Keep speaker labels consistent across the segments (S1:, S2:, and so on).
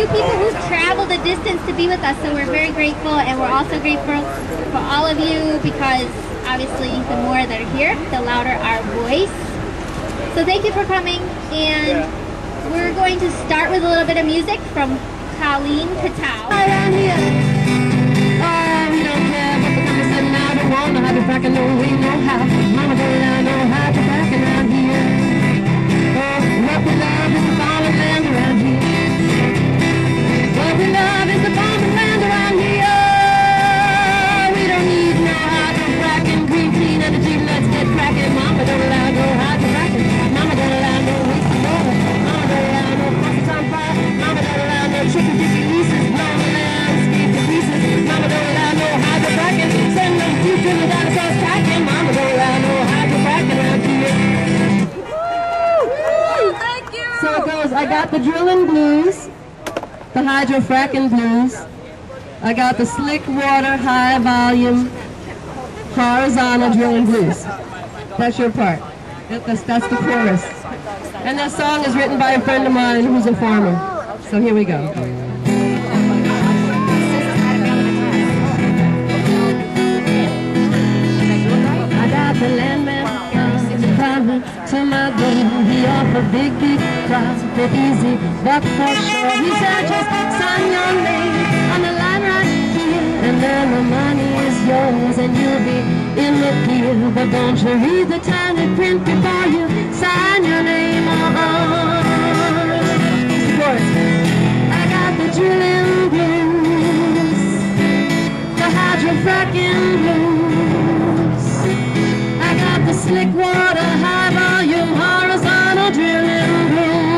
S1: few people who've traveled a distance to be with us, so we're very grateful, and we're also grateful for all of you because obviously the more that are here, the louder our voice. So thank you for coming, and we're going to start with a little bit of music from Colleen, Kattau.
S2: Around here, we don't care what the company said now. Don't want no hydrofracking, no way, no how. Mama don't allow no hydrofracking around here. Oh, what we love is the farming land around here. What we love is the farming land around here. We don't need no hydrofracking, green, clean energy. Let's get cracking. Mama don't allow no hydrofracking. Mama don't allow no wasting water. Mama don't allow no faucets on fire. Mama don't allow no chicken dipping leases. Blown the landscape to pieces. Mama don't allow no hydrofracking. Send them two driven dinosaurs packing. Mama don't allow no hydrofracking around here. Woo! Thank you! So it goes, I got the drilling blues, the hydrofracking blues. I got the slick water, high volume, horizontal drilling blues. That's your part. That's the chorus. And that song is written by a friend of mine who's a farmer. So here we go. I got the landman coming to my door. He offered big price for easy buck for sure. He said just sign your name on the line right here, and then the money is yours and you'll be in the deal. But don't you read the tiny print before you sign your name on. I got the drilling blues, the hydrofracking blues. I got the slick water, high volume, horizontal drilling blues.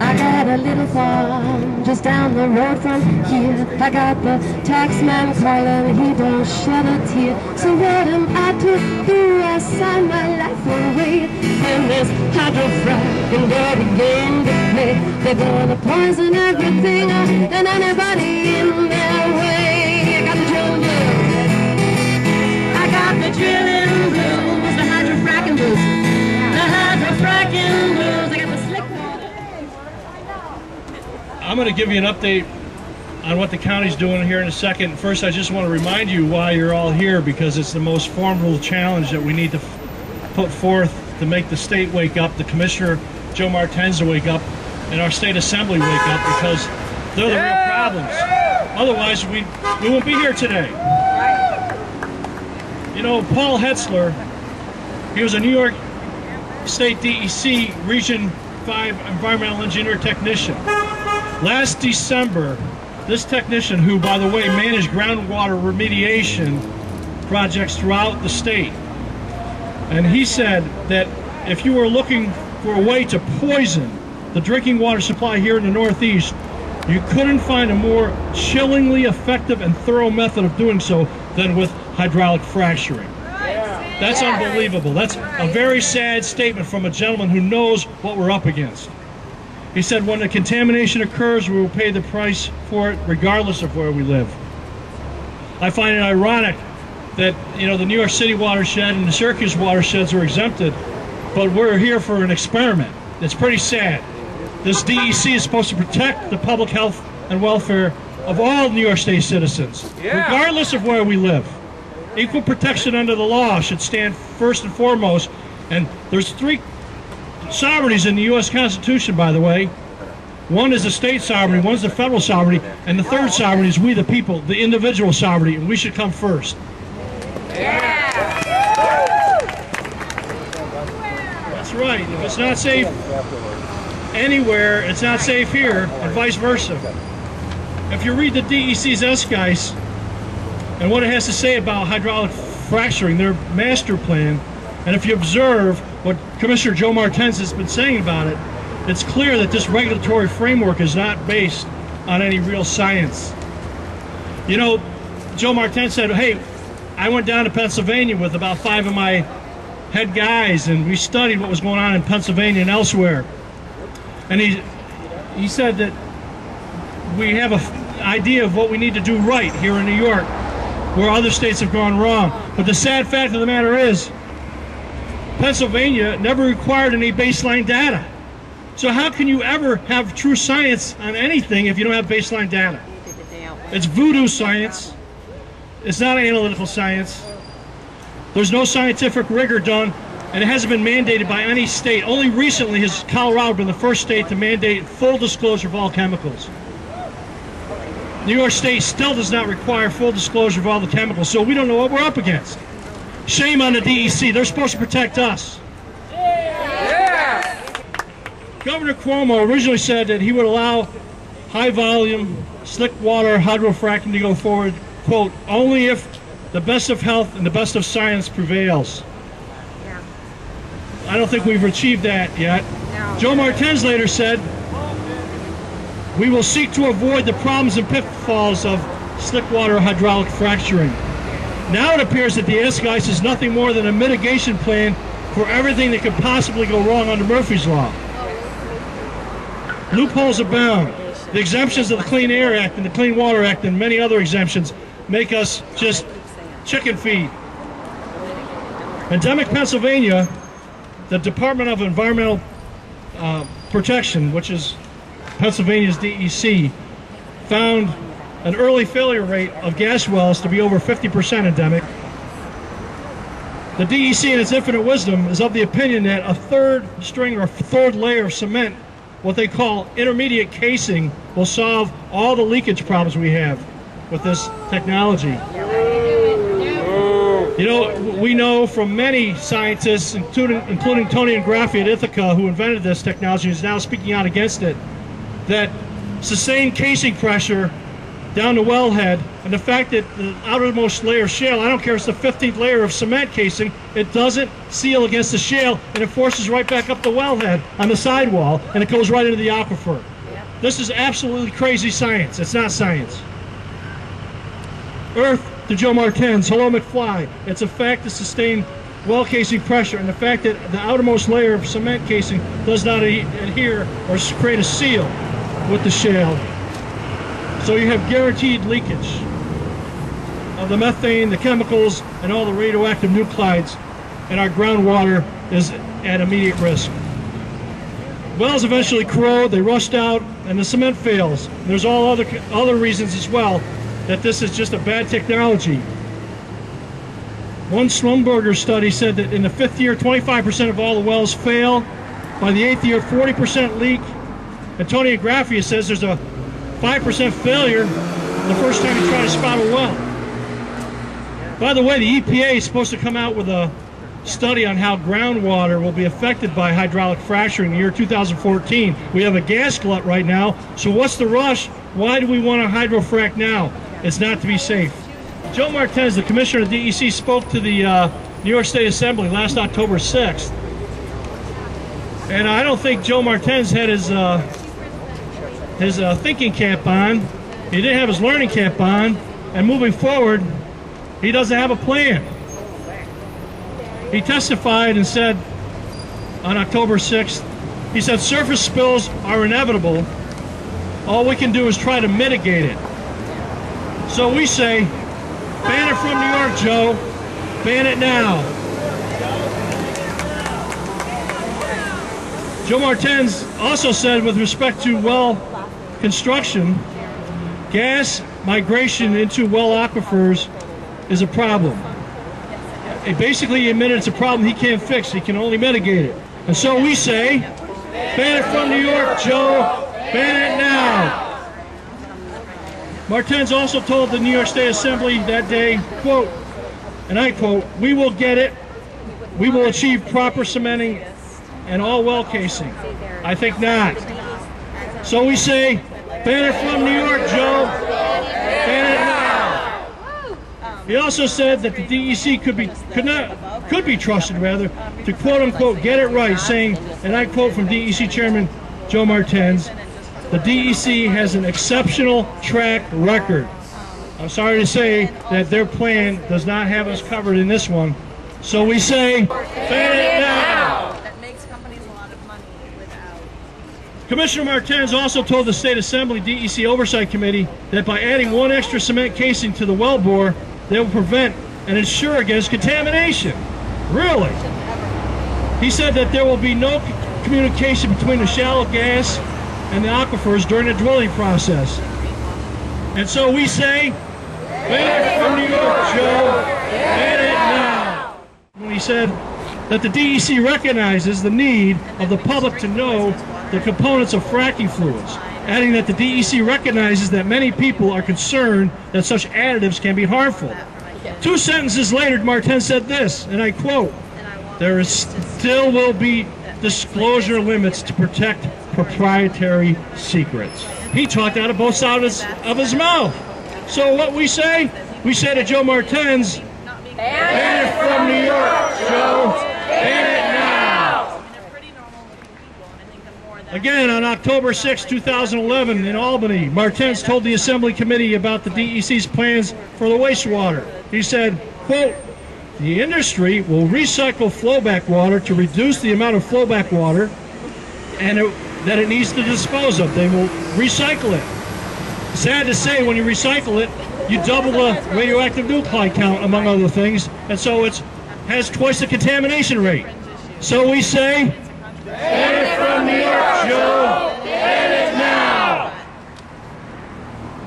S2: I got a little farm just down the road from here. I got the tax man calling, he don't shed a tear. So what am I to do? I sign my life away in this hydrofracking dirty game to play. They're gonna poison everything and anybody in their way. I got the drilling blues. I got the drilling blues, the hydrofracking blues, the hydrofracking blues. I got the slick water.
S3: I'm going to give you an update on what the county's doing here in a second. First, I just want to remind you why you're all here, because it's the most formidable challenge that we need to put forth to make the state wake up, the Commissioner Joe Martens to wake up, and our state assembly wake up, because they're the real problems. Otherwise, we won't be here today. You know, Paul Hetzler, he was a New York State DEC Region 5 environmental engineer technician. Last December, this technician, who, by the way, managed groundwater remediation projects throughout the state, and he said that if you were looking for a way to poison the drinking water supply here in the Northeast, you couldn't find a more chillingly effective and thorough method of doing so than with hydraulic fracturing. That's unbelievable. That's a very sad statement from a gentleman who knows what we're up against. He said, when the contamination occurs, we will pay the price for it regardless of where we live. I find it ironic that, you know, the New York City watershed and the Syracuse watersheds are exempted, but we're here for an experiment. It's pretty sad. This DEC is supposed to protect the public health and welfare of all New York State citizens, regardless of where we live. Equal protection under the law should stand first and foremost, and there's 3 sovereignties in the U.S. Constitution, by the way. One is the state sovereignty, one is the federal sovereignty, and the third sovereignty is we the people, the individual sovereignty, and we should come first. That's right. If it's not safe anywhere, it's not safe here, and vice versa. If you read the DEC's S-Guise and what it has to say about hydraulic fracturing, their master plan, and if you observe what Commissioner Joe Martens has been saying about it, it's clear that this regulatory framework is not based on any real science. You know, Joe Martens said, hey, I went down to Pennsylvania with about 5 of my head guys, and we studied what was going on in Pennsylvania and elsewhere. And he said that we have an idea of what we need to do right here in New York, where other states have gone wrong. But the sad fact of the matter is, Pennsylvania never required any baseline data. So how can you ever have true science on anything if you don't have baseline data? It's voodoo science. It's not analytical science. There's no scientific rigor done, and it hasn't been mandated by any state. Only recently has Colorado been the first state to mandate full disclosure of all chemicals. New York State still does not require full disclosure of all the chemicals, so we don't know what we're up against. Shame on the DEC. They're supposed to protect us. Governor Cuomo originally said that he would allow high-volume, slick water hydrofracking to go forward, quote, only if the best of health and the best of science prevails. I don't think we've achieved that yet. Joe Martens later said, we will seek to avoid the problems and pitfalls of slick water hydraulic fracturing. Now it appears that the DEC ice is nothing more than a mitigation plan for everything that could possibly go wrong under Murphy's Law. Loopholes abound. The exemptions of the Clean Air Act and the Clean Water Act and many other exemptions make us just chicken feed. Endemic Pennsylvania, the Department of Environmental Protection, which is Pennsylvania's DEC, found an early failure rate of gas wells to be over 50% endemic. The DEC, in its infinite wisdom, is of the opinion that a third string or a third layer of cement, what they call intermediate casing, will solve all the leakage problems we have with this technology. You know, we know from many scientists, including Tony and Graffi at Utica, who invented this technology and is now speaking out against it, that sustained casing pressure down the wellhead and the fact that the outermost layer of shale, I don't care if it's the 15th layer of cement casing, it doesn't seal against the shale and it forces right back up the wellhead on the sidewall and it goes right into the aquifer. This is absolutely crazy science. It's not science. Earth to Joe Martens, hello McFly. It's a fact to sustain well casing pressure and the fact that the outermost layer of cement casing does not adhere or create a seal with the shale. So you have guaranteed leakage of the methane, the chemicals, and all the radioactive nuclides, and our groundwater is at immediate risk. Wells eventually corrode, they rust out, and the cement fails. There's all other reasons as well that this is just a bad technology. One Schlumberger study said that in the 5th year, 25% of all the wells fail. By the 8th year, 40% leak. And Tony Graffi says there's a 5% failure the first time you try to spot a well. By the way, the EPA is supposed to come out with a study on how groundwater will be affected by hydraulic fracturing in the year 2014. We have a gas glut right now, so what's the rush? Why do we want to hydrofrack now? It's not to be safe. Joe Martens, the commissioner of the DEC, spoke to the New York State Assembly last October 6th. And I don't think Joe Martens had his thinking cap on. He didn't have his learning cap on. And moving forward, he doesn't have a plan. He testified and said on October 6th, he said, surface spills are inevitable. All we can do is try to mitigate it. So we say, ban it from New York, Joe. Ban it now. Joe Martens also said with respect to well construction, gas migration into well aquifers is a problem. He basically admitted it's a problem he can't fix, he can only mitigate it. And so we say, ban it from New York, Joe. Ban it now. Martens also told the New York State Assembly that day, quote, and I quote, we will get it. We will achieve proper cementing and all well casing. I think not. So we say, ban it from New York, Joe. Ban it now. He also said that the DEC could be trusted rather to quote unquote get it right, saying, and I quote from DEC Chairman Joe Martens, the DEC has an exceptional track record. I'm sorry to say that their plan does not have us covered in this one. So we say, ban it now.
S4: That makes companies a lot of money without.
S3: Commissioner Martens also told the State Assembly DEC Oversight Committee that by adding one extra cement casing to the well bore, they will prevent and ensure against contamination. Really? He said that there will be no communication between the shallow gas and the aquifers during the drilling process. And so we say, ban it from New York, Joe, ban it now. When he said that the DEC recognizes the need of the public to know the components of fracking fluids, adding that the DEC recognizes that many people are concerned that such additives can be harmful. 2 sentences later, Martin said this, and I quote, "There is still will be disclosure limits to protect proprietary secrets." He talked out of both sides of his mouth. So what we say to Joe Martens, ban it from New York, Joe, ban it now. Again, on October 6, 2011, in Albany, Martens told the Assembly Committee about the DEC's plans for the wastewater. He said, quote, "The industry will recycle flowback water to reduce the amount of flowback water that it needs to dispose of. They will recycle it. Sad to say, when you recycle it, you double the radioactive nuclide count, among other things, and so it has twice the contamination rate. So we say, ban it from New York, Joe, ban it now."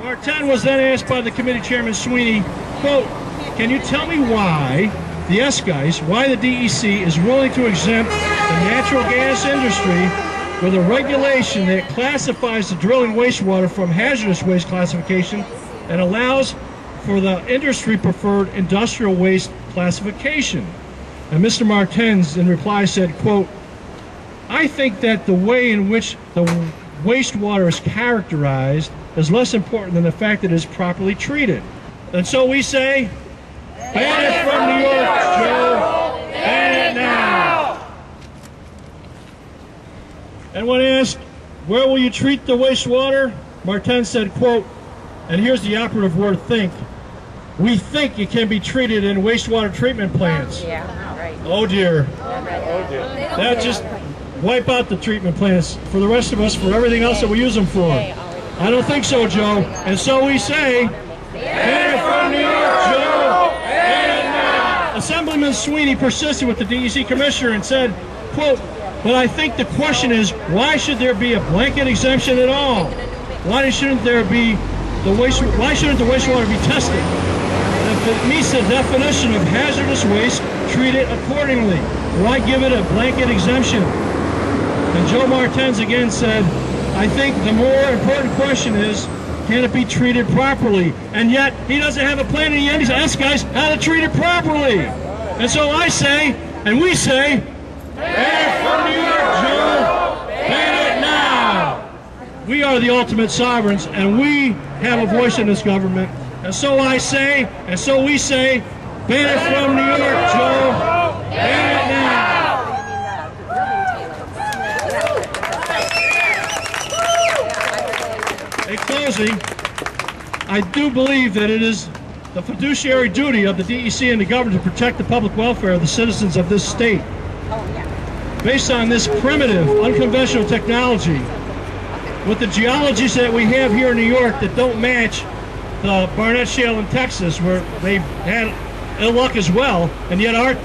S3: Martin was then asked by the committee chairman Sweeney, quote, "Can you tell me why the S-guys, why the DEC is willing to exempt the natural gas industry with a regulation that classifies the drilling wastewater from hazardous waste classification and allows for the industry-preferred industrial waste classification?" And Mr. Martens, in reply, said, quote, "I think that the way in which the wastewater is characterized is less important than the fact that it is properly treated." And so we say, ban it from New York, Joe, ban it now. And when asked, where will you treat the wastewater, Martin said, quote, and here's the operative word, think, "We think it can be treated in wastewater treatment plants."
S5: Yeah, right.
S3: Oh dear. That just wipe out the treatment plants for the rest of us, for everything else that we use them for. I don't think so, Joe. And so we say, ban it from New York, Joe, ban it now. Assemblyman Sweeney persisted with the DEC commissioner and said, quote, "But I think the question is, why should there be a blanket exemption at all? Why shouldn't the wastewater be tested? If it meets the definition of hazardous waste, treat it accordingly. Why give it a blanket exemption?" And Joe Martens again said, "I think the more important question is, can it be treated properly?" And yet, he doesn't have a plan in the end. He's asked guys how to treat it properly. And so I say, and we say, ban it from New York, Joe, ban it now. We are the ultimate sovereigns, and we have a voice in this government. And so I say, and so we say, ban it from New York, Joe, ban it now. In closing, I do believe that it is the fiduciary duty of the DEC and the government to protect the public welfare of the citizens of this state. Based on this primitive, unconventional technology, with the geologies that we have here in New York that don't match the Barnett Shale in Texas, where they've had ill luck as well, and yet our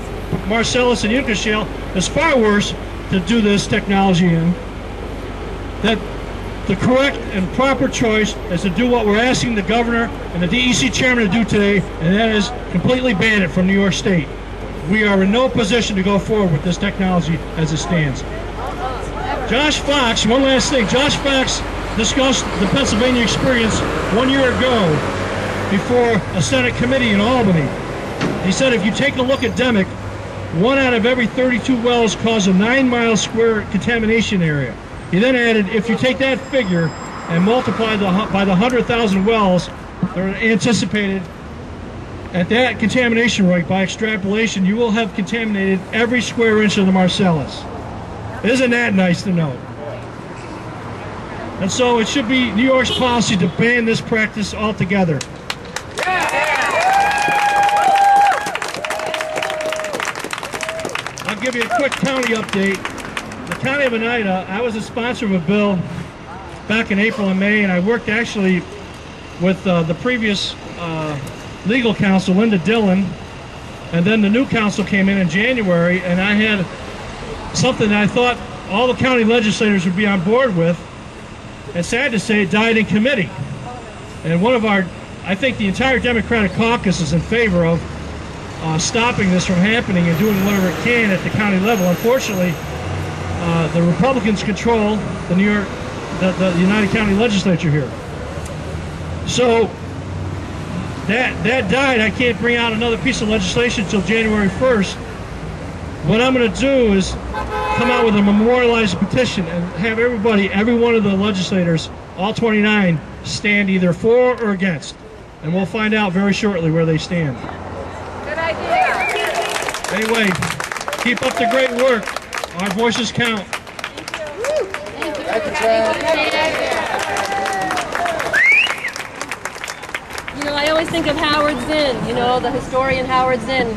S3: Marcellus and Utica Shale is far worse to do this technology in, that the correct and proper choice is to do what we're asking the governor and the DEC chairman to do today, and that is completely ban it from New York State. We are in no position to go forward with this technology as it stands. Josh Fox, one last thing, Josh Fox discussed the Pennsylvania experience 1 year ago before a Senate committee in Albany. He said if you take a look at Demick, 1 out of every 32 wells cause a 9-mile square contamination area. He then added, if you take that figure and multiply by the 100,000 wells that are anticipated at that contamination rate by extrapolation, you will have contaminated every square inch of the Marcellus. Isn't that nice to know? And so it should be New York's policy to ban this practice altogether. I'll give you a quick county update. The county of Oneida, I was a sponsor of a bill back in April and May, and I worked actually with the previous legal counsel, Linda Dillon, and then the new counsel came in January, and I had something that I thought all the county legislators would be on board with. And sad to say, it died in committee. And one of our, I think the entire Democratic caucus is in favor of stopping this from happening and doing whatever it can at the county level. Unfortunately, the Republicans control the the Oneida County legislature here. So that died. I can't bring out another piece of legislation until January 1st. What I'm going to do is come out with a memorialized petition and have everybody, every one of the legislators, all 29, stand either for or against. And we'll find out very shortly where they stand.
S5: Good idea.
S3: Anyway, keep up the great work. Our voices count.
S5: Thank you, You know, I always think of Howard Zinn, you know, the historian Howard Zinn.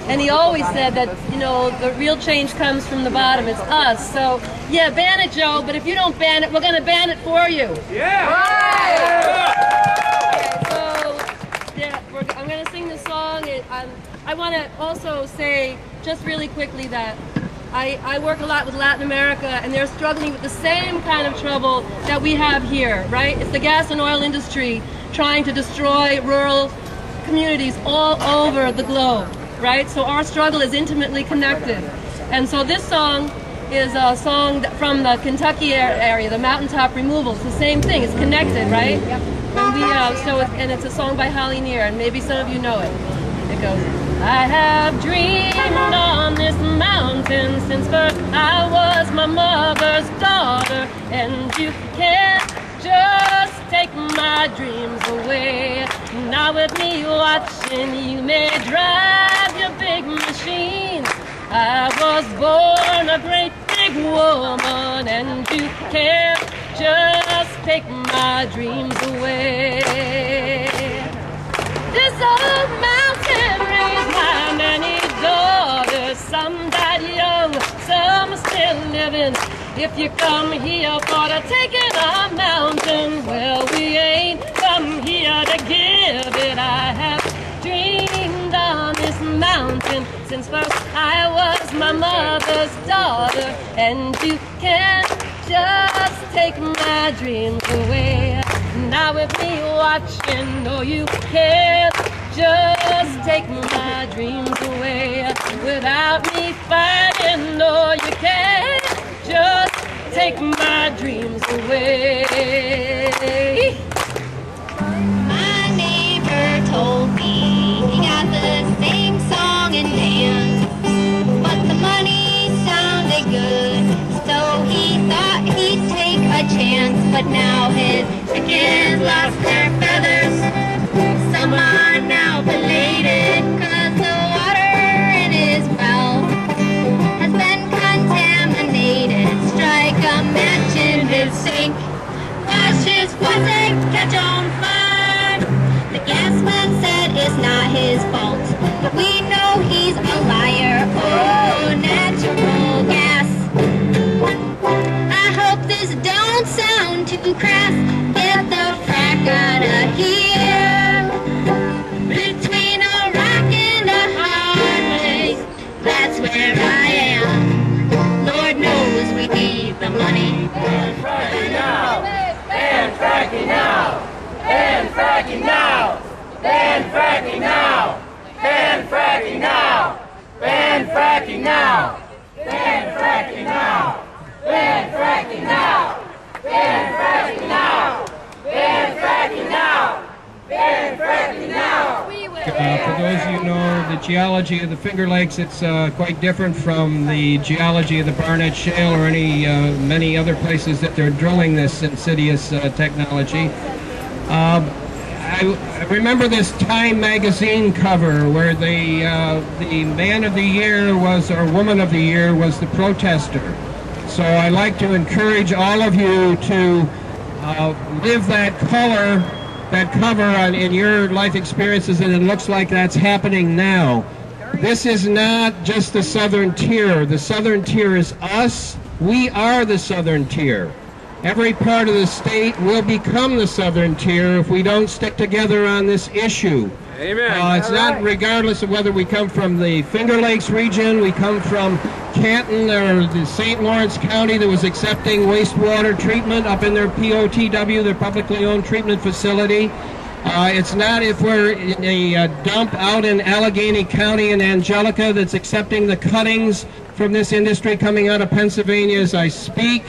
S5: And he always said that, you know, the real change comes from the bottom. It's us. So, yeah, ban it, Joe, but if you don't ban it, we're going to ban it for you. Yeah! Right. So, yeah, I'm going to sing this song. I want to also say, just really quickly, that I work a lot with Latin America, and they're struggling with the same kind of trouble that we have here, right? It's the gas and oil industry trying to destroy rural communities all over the globe, right? So our struggle is intimately connected. And so this song is a song from the Kentucky area, the mountaintop removal. It's the same thing, it's connected, right? Yep. And it's a song by Holly Near, and maybe some of you know it. It goes, I have dreamed on this mountain since birth. I was my mother's daughter, and you can't just take my dreams away. Now with me watching, you may drive your big machine. I was born a great big woman, and you can't just take my dreams away. This old mountain raised my many daughters. Some died young, some still living. If you come here for the taking a mountain, well, we ain't come here to give it. I have dreamed on this mountain since first I was my mother's daughter, and you can't just take my dreams away. Now with me watching, no, you can't just take my dreams away. Without me fighting, no, you can't just take my dreams away.
S1: My neighbor told me he got the same song and dance, but the money sounded good, so he thought he'd take a chance. But now his chickens lost their feathers. Some are now belated, 'cause the water in his well has been contaminated. Strike a match in his sink, wash his faucet, catch on fire. The gasman said it's not his fault, but we know he's a liar. Oh, natural gas. I hope this don't sound too crass. Get the frack out of here. Between a rock and a hard place, that's where I am. Lord knows we need the money.
S6: Ban fracking now! Ban fracking now! Ban fracking now! Ban fracking now! Ban fracking now! Ban fracking now! Ban fracking now! Ban fracking now! Ban fracking now! Ban fracking now! Ban fracking now!
S7: For those of you who know the geology of the Finger Lakes, it's quite different from the geology of the Barnett Shale or many other places that they're drilling this insidious technology. I remember this Time magazine cover where the man of the year was, or woman of the year was, the protester. So I like to encourage all of you to live that color, that cover in your life experiences, and it looks like that's happening now. This is not just the Southern Tier. The Southern Tier is us. We are the Southern Tier. Every part of the state will become the Southern Tier if we don't stick together on this issue.
S6: Amen.
S7: It's not regardless of whether we come from the Finger Lakes region, we come from Canton or the St. Lawrence County that was accepting wastewater treatment up in their POTW, their publicly owned treatment facility. It's not if we're in a dump out in Allegany County in Angelica that's accepting the cuttings from this industry coming out of Pennsylvania as I speak.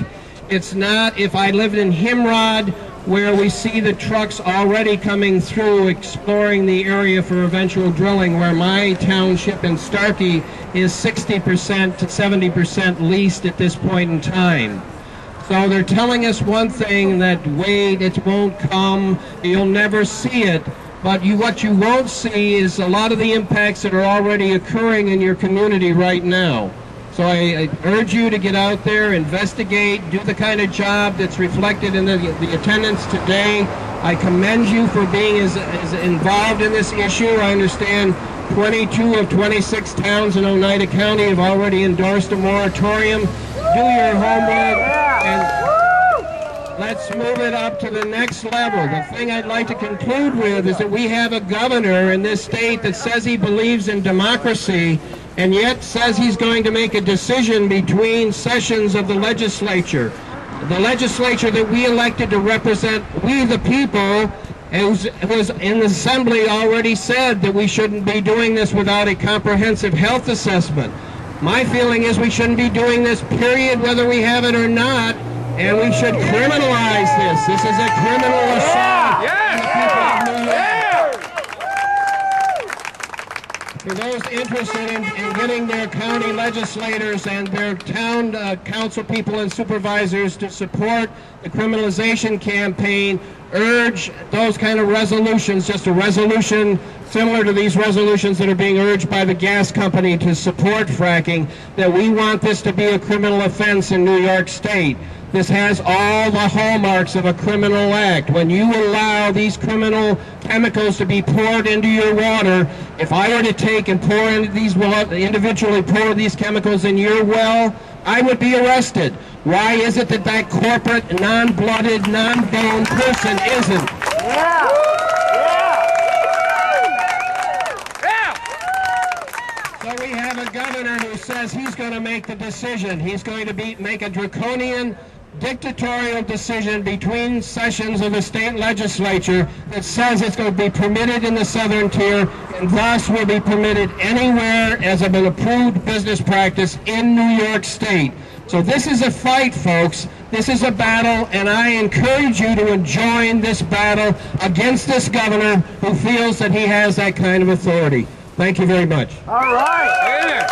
S7: It's not if I lived in Himrod, where we see the trucks already coming through exploring the area for eventual drilling, where my township in Starkey is 60% to 70% leased at this point in time. So they're telling us one thing, that wait, it won't come, you'll never see it. But what you won't see is a lot of the impacts that are already occurring in your community right now. So I urge you to get out there, investigate, do the kind of job that's reflected in the attendance today. I commend you for being as involved in this issue. I understand 22 of 26 towns in Oneida County have already endorsed a moratorium. Do your homework and let's move it up to the next level. The thing I'd like to conclude with is that we have a governor in this state that says he believes in democracy and yet says he's going to make a decision between sessions of the legislature. The legislature that we elected to represent we the people, who's in the assembly already said that we shouldn't be doing this without a comprehensive health assessment. My feeling is we shouldn't be doing this, period, whether we have it or not, and we should criminalize this. This is a criminal assault on the people of New York. For those interested in getting their county legislators and their town council people and supervisors to support the criminalization campaign, urge those kind of resolutions, just a resolution similar to these resolutions that are being urged by the gas company to support fracking, that we want this to be a criminal offense in New York State. This has all the hallmarks of a criminal act. When you allow these criminal chemicals to be poured into your water, if I were to take and pour into these individually pour these chemicals in your well, I would be arrested. Why is it that that corporate, non-blooded, non-bone person isn't? So we have a governor who says he's going to make the decision. He's going to make a draconian, dictatorial decision between sessions of the state legislature that says it's going to be permitted in the southern tier and thus will be permitted anywhere as an approved business practice in New York State. So this is a fight, folks. This is a battle, and I encourage you to join this battle against this governor who feels that he has that kind of authority. Thank you very much.
S6: All right. Yeah.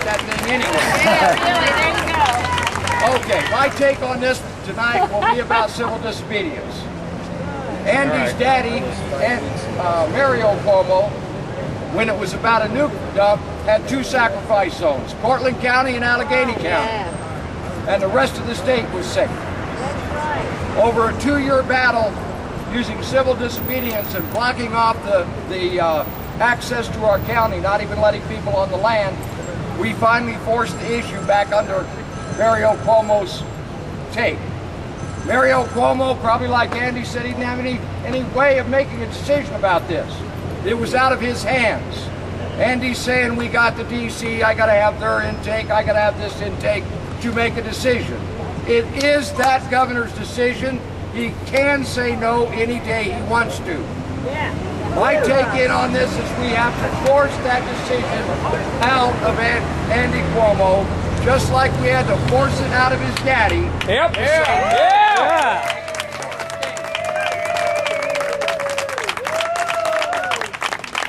S6: That thing anyway. Okay, my take on this tonight will be about civil disobedience. Andy's daddy, Mario Cuomo, when it was about a nuke dump, had two sacrifice zones, Portland County and Allegany County. And the rest of the state was safe. Over a 2-year battle using civil disobedience and blocking off the access to our county, not even letting people on the land, we finally forced the issue back under Mario Cuomo's take. Mario Cuomo, probably like Andy said, he didn't have any way of making a decision about this. It was out of his hands. Andy's saying we got the DC, I gotta have their intake, I gotta have this intake to make a decision. It is that governor's decision. He can say no any day he wants to. My take in on this is we have to force that decision out of Andy Cuomo, just like we had to force it out of his daddy.
S8: Yep.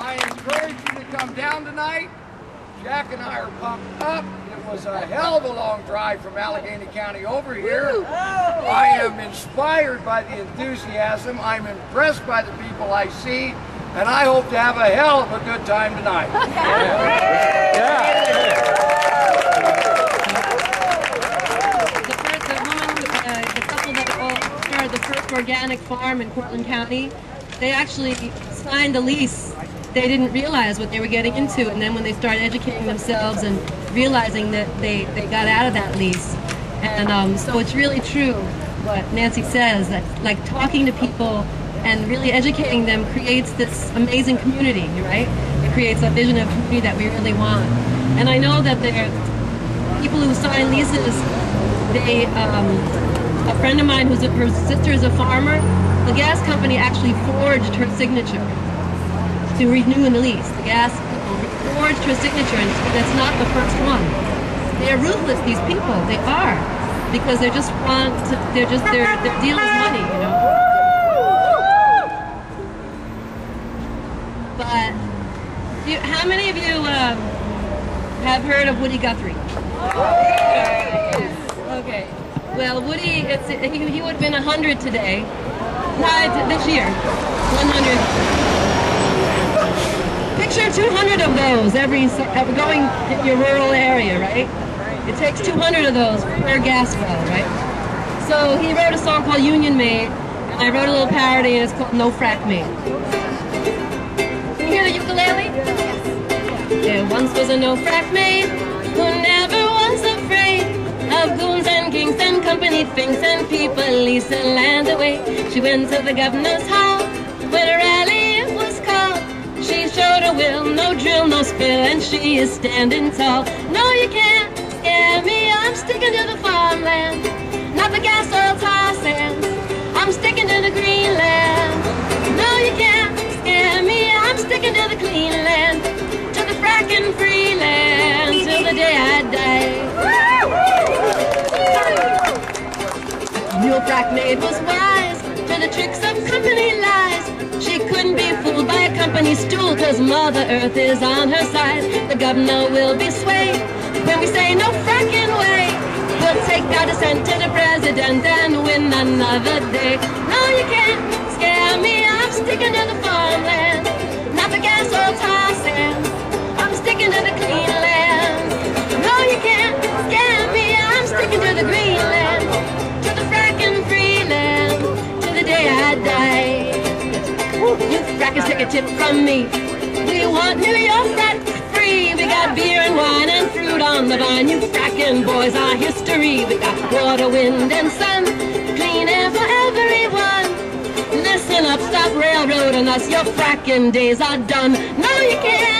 S6: I encourage you to come down tonight. Jack and I are pumped up. It was a hell of a long drive from Allegany County over here. I am inspired by the enthusiasm. I'm impressed by the people I see. And I hope to have a hell of a good time tonight.
S5: The couple that started the first organic farm in Portland County, they actually signed a lease. They didn't realize what they were getting into, and then when they started educating themselves and realizing that they got out of that lease. And so it's really true what Nancy says, that like talking to people and really educating them creates this amazing community, right? It creates a vision of community that we really want. And I know that there are people who sign leases. They, a friend of mine her sister is a farmer. The gas company actually forged her signature to renew the lease. The gas people forged her signature, and that's not the first one. They're ruthless, these people. They are, because they just want to. They're just their deal is money, you know. But how many of you have heard of Woody Guthrie? Okay. Well, Woody, he would have been 100 today. This year, 100. Picture 200 of those going in your rural area, right? It takes 200 of those per gas well, right? So he wrote a song called Union Made, and I wrote a little parody, and it's called No Frack Made. Can you hear the ukulele? There once was a no frack maid who never was afraid of goons and kings and company things and people lease the land away. She went to the governor's hall when a rally was called. She showed her will, no drill, no spill, and she is standing tall. No, you can't scare me, I'm sticking to the farmland, not the gas, oil, tar sands. I'm sticking to the green land. No, you can't scare me, I'm sticking to the clean land, to the fracking free land, till the day I die. Your frack maid was wise to the tricks of company lies. She couldn't be fooled by a company stool, cause Mother Earth is on her side. The governor will be swayed when we say no fracking way. We'll take our descent to the president and win another day. No, you can't scare me, I'm sticking to the farmland, not the gas, oil, tar sands. I'm sticking to the clean land. No, you can't scare me, I'm sticking to the green land, to the fracking free land, to the day I die. You frackers, take a tip from me. We want New York frack free. We got beer and wine and fruit on the vine. You fracking boys are history. We got water, wind, and sun, clean air for everyone. Listen up, stop railroading us. Your fracking days are done. No, you can't